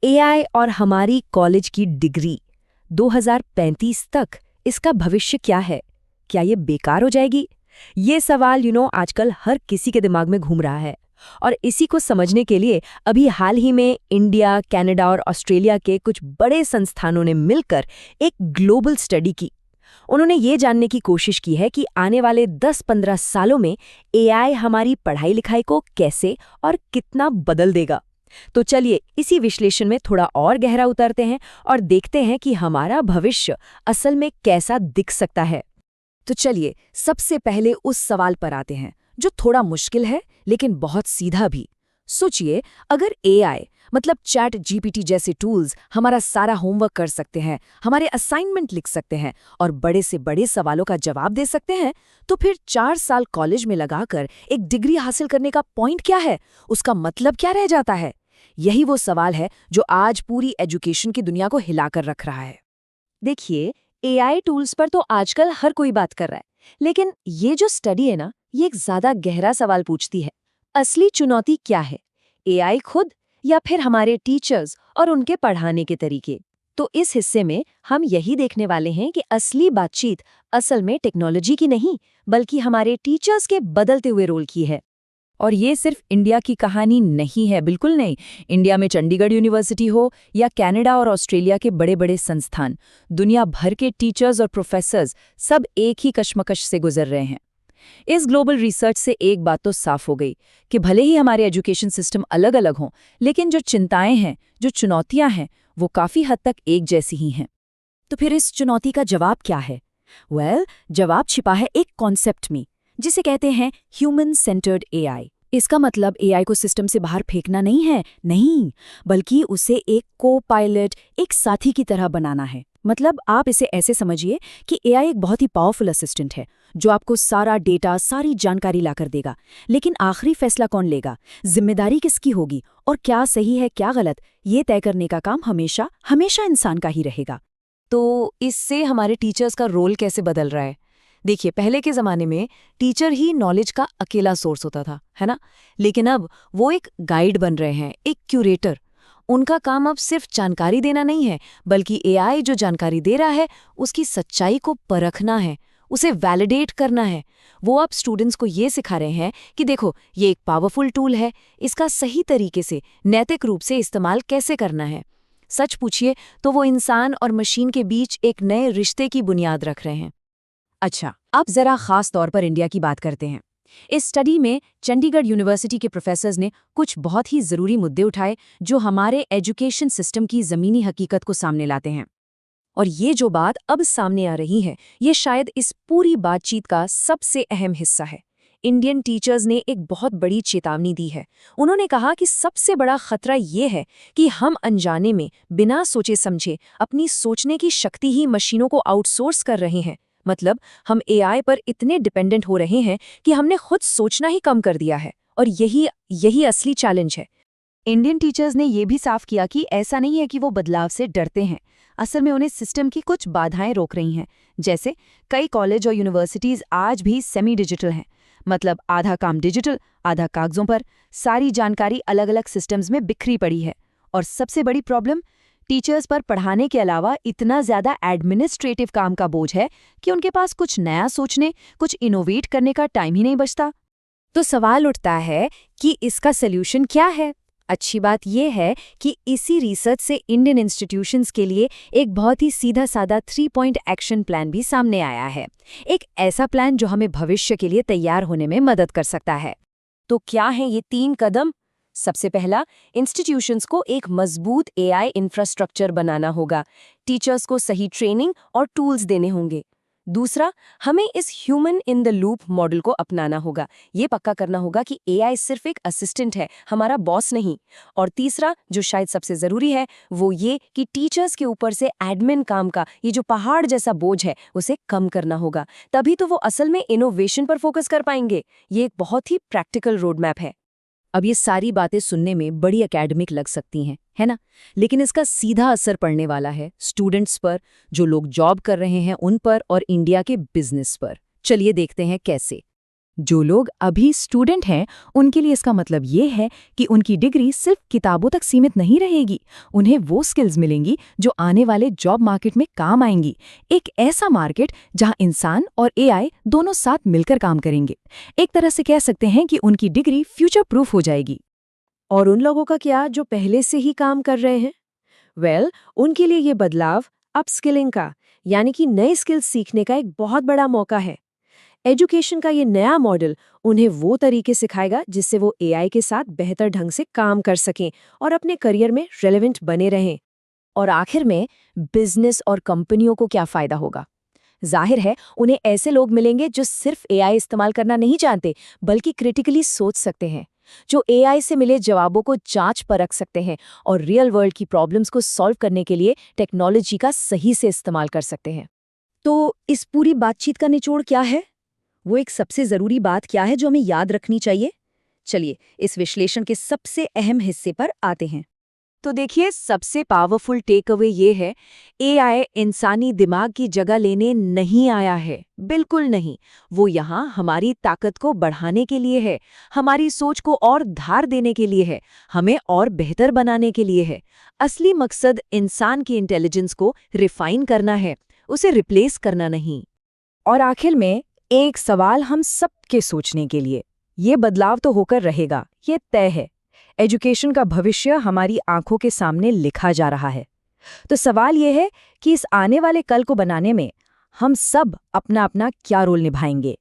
AI और हमारी college की डिग्री 2035 तक इसका भविष्य क्या है? क्या ये बेकार हो जाएगी? ये सवाल आजकल हर किसी के दिमाग में घूम रहा है। और इसी को समझने के लिए अभी हाल ही में इंडिया, कनाडा और ऑस्ट्रेलिया के कुछ बड़े संस्थानों ने मिलकर एक ग्लोबल स्टडी की। उन्होंने ये जानने की कोशिश की है कि आने वाले 10-15 सालों में एआई हमारी पढ़ाई लिखाई को कैसे और कितना बदल देगा। तो चलिए इसी विश्लेषण में थोड़ा और गहरा उतरते हैं और देखते हैं कि हमारा भविष्य असल में कैसा दिख सकता है। तो चलिए सबसे पहले उस सवाल पर आते हैं जो थोड़ा मुश्किल है लेकिन बहुत सीधा भी। सोचिए, अगर एआई मतलब चैट जीपीटी जैसे टूल्स हमारा सारा होमवर्क कर सकते हैं, हमारे असाइनमेंट लिख सकते हैं और बड़े से बड़े सवालों का जवाब दे सकते हैं, तो फिर 4 साल कॉलेज में लगाकर एक डिग्री हासिल करने का पॉइंट क्या है? उसका मतलब क्या रह जाता है? यही वो सवाल है जो आज पूरी एजुकेशन की दुनिया को हिलाकर रख रहा है। देखिए, एआई टूल्स पर तो आजकल हर कोई बात कर रहा है, लेकिन ये जो स्टडी है ना, ये एक ज्यादा गहरा सवाल पूछती है। असली चुनौती क्या है? एआई खुद या फिर हमारे टीचर्स और उनके पढ़ाने के तरीके? तो इस हिस्से में हम यही देखने वाले हैं कि असली बातचीत असल में टेक्नोलॉजी की नहीं, बल्कि हमारे टीचर्स के बदलते हुए रोल की है। और ये सिर्फ इंडिया की कहानी नहीं है, बिल्कुल नहीं। इंडिया में चंडीगढ़ यूनिवर्सिटी हो या कनाडा और ऑस्ट्रेलिया के बड़े बड़े संस्थान, दुनिया भर के टीचर्स और प्रोफेसर्स सब एक ही कश्मकश से गुजर रहे हैं। इस ग्लोबल रिसर्च से एक बात तो साफ हो गई कि भले ही हमारे एजुकेशन सिस्टम अलग अलग हों, लेकिन जो चिंताएं हैं, जो चुनौतियां हैं, वो काफ़ी हद तक एक जैसी ही हैं। तो फिर इस चुनौती का जवाब क्या है? जवाब छिपा है एक कॉन्सेप्ट में, जिसे कहते हैं ह्यूमन सेंटर्ड एआई। इसका मतलब एआई को सिस्टम से बाहर फेंकना नहीं है, नहीं, बल्कि उसे एक को पायलट, एक साथी की तरह बनाना है। मतलब आप इसे ऐसे समझिए कि एआई एक बहुत ही पावरफुल असिस्टेंट है जो आपको सारा डेटा, सारी जानकारी लाकर देगा, लेकिन आखिरी फैसला कौन लेगा, जिम्मेदारी किसकी होगी और क्या सही है क्या गलत, ये तय करने का काम हमेशा हमेशा इंसान का ही रहेगा। तो इससे हमारे टीचर्स का रोल कैसे बदल रहा है? देखिए, पहले के ज़माने में टीचर ही नॉलेज का अकेला सोर्स होता था, है ना? लेकिन अब वो एक गाइड बन रहे हैं, एक क्यूरेटर। उनका काम अब सिर्फ जानकारी देना नहीं है, बल्कि एआई जो जानकारी दे रहा है उसकी सच्चाई को परखना है, उसे वैलिडेट करना है। वो अब स्टूडेंट्स को ये सिखा रहे हैं कि देखो, ये एक पावरफुल टूल है, इसका सही तरीके से, नैतिक रूप से इस्तेमाल कैसे करना है। सच पूछिए तो वो इंसान और मशीन के बीच एक नए रिश्ते की बुनियाद रख रहे हैं। अच्छा, अब जरा खास तौर पर इंडिया की बात करते हैं। इस स्टडी में चंडीगढ़ यूनिवर्सिटी के प्रोफेसर्स ने कुछ बहुत ही जरूरी मुद्दे उठाए जो हमारे एजुकेशन सिस्टम की जमीनी हकीकत को सामने लाते हैं। और ये जो बात अब सामने आ रही है, ये शायद इस पूरी बातचीत का सबसे अहम हिस्सा है। इंडियन टीचर्स ने एक बहुत बड़ी चेतावनी दी है। उन्होंने कहा कि सबसे बड़ा खतरा ये है कि हम अनजाने में, बिना सोचे समझे, अपनी सोचने की शक्ति ही मशीनों को आउटसोर्स कर रहे हैं। मतलब हम एआई पर इतने डिपेंडेंट हो रहे हैं कि हमने खुद सोचना ही कम कर दिया है। और यही असली चैलेंज है। इंडियन टीचर्स ने ये भी साफ किया कि ऐसा नहीं है कि वो बदलाव से डरते हैं। असल में उन्हें सिस्टम की कुछ बाधाएं रोक रही हैं। जैसे कई कॉलेज और यूनिवर्सिटीज़ आज भी सेमी डिजिटल हैं, मतलब आधा काम डिजिटल, आधा कागजों पर, सारी जानकारी अलग अलग सिस्टम्स में बिखरी पड़ी है। और सबसे बड़ी प्रॉब्लम, टीचर्स पर पढ़ाने के अलावा इतना ज़्यादा एडमिनिस्ट्रेटिव काम का बोझ है कि उनके पास कुछ नया सोचने, कुछ इनोवेट करने का टाइम ही नहीं बचता। तो सवाल उठता है कि इसका सल्यूशन क्या है? अच्छी बात यह है कि इसी रिसर्च से इंडियन इंस्टीट्यूशंस के लिए एक बहुत ही सीधा साधा 3 पॉइंट एक्शन प्लान भी सामने आया है। एक ऐसा प्लान जो हमें भविष्य के लिए तैयार होने में मदद कर सकता है। तो क्या हैं ये 3 कदम? सबसे पहला, इंस्टीट्यूशंस को एक मजबूत एआई इंफ्रास्ट्रक्चर बनाना होगा। टीचर्स को सही ट्रेनिंग और टूल्स देने होंगे। दूसरा, हमें इस human in the loop model को अपनाना होगा। ये पक्का करना होगा कि एआई सिर्फ एक असिस्टेंट है, हमारा बॉस नहीं। और तीसरा, जो शायद सबसे ज़रूरी है, वो ये कि टीचर्स के ऊपर से एडमिन काम का ये जो पहाड़ जैसा बोझ है, उसे कम करना होगा। तभी तो वो असल में इनोवेशन पर फोकस कर पाएंगे। ये एक बहुत ही प्रैक्टिकल रोड मैप है। अब ये सारी बातें सुनने में बड़ी एकेडमिक लग सकती हैं, है ना? लेकिन इसका सीधा असर पड़ने वाला है स्टूडेंट्स पर, जो लोग जॉब कर रहे हैं उन पर, और इंडिया के बिजनेस पर। चलिए देखते हैं कैसे। जो लोग अभी स्टूडेंट हैं उनके लिए इसका मतलब ये है कि उनकी डिग्री सिर्फ किताबों तक सीमित नहीं रहेगी। उन्हें वो स्किल्स मिलेंगी जो आने वाले जॉब मार्केट में काम आएंगी। एक ऐसा मार्केट जहां इंसान और एआई दोनों साथ मिलकर काम करेंगे। एक तरह से कह सकते हैं कि उनकी डिग्री फ्यूचर प्रूफ हो जाएगी। और उन लोगों का क्या जो पहले से ही काम कर रहे हैं? उनके लिए ये बदलाव अपस्किलिंग का यानी कि नए स्किल्स सीखने का एक बहुत बड़ा मौका है। एजुकेशन का ये नया मॉडल उन्हें वो तरीके सिखाएगा जिससे वो एआई के साथ बेहतर ढंग से काम कर सकें और अपने करियर में रेलेवेंट बने रहें। और आखिर में बिजनेस और कंपनियों को क्या फायदा होगा? जाहिर है उन्हें ऐसे लोग मिलेंगे जो सिर्फ एआई इस्तेमाल करना नहीं जानते बल्कि क्रिटिकली सोच सकते हैं, जो एआई से मिले जवाबों को जांच परख सकते हैं और रियल वर्ल्ड की प्रॉब्लम्स को सॉल्व करने के लिए टेक्नोलॉजी का सही से इस्तेमाल कर सकते हैं। तो इस पूरी बातचीत का निचोड़ क्या है? वो एक सबसे जरूरी बात क्या है जो हमें याद रखनी चाहिए? चलिए इस विश्लेषण के सबसे अहम हिस्से पर आते हैं। तो देखिए, सबसे पावरफुल टेक अवे ये है, एआई इंसानी दिमाग की जगह लेने नहीं आया है, बिल्कुल नहीं। वो यहाँ हमारी ताकत को बढ़ाने के लिए है, हमारी सोच को और धार देने के लिए है, हमें और बेहतर बनाने के लिए है। असली मकसद इंसान की इंटेलिजेंस को रिफाइन करना है, उसे रिप्लेस करना नहीं। और आखिर में एक सवाल हम सबके सोचने के लिए, ये बदलाव तो होकर रहेगा, ये तय है। एजुकेशन का भविष्य हमारी आंखों के सामने लिखा जा रहा है। तो सवाल ये है कि इस आने वाले कल को बनाने में हम सब अपना अपना क्या रोल निभाएंगे।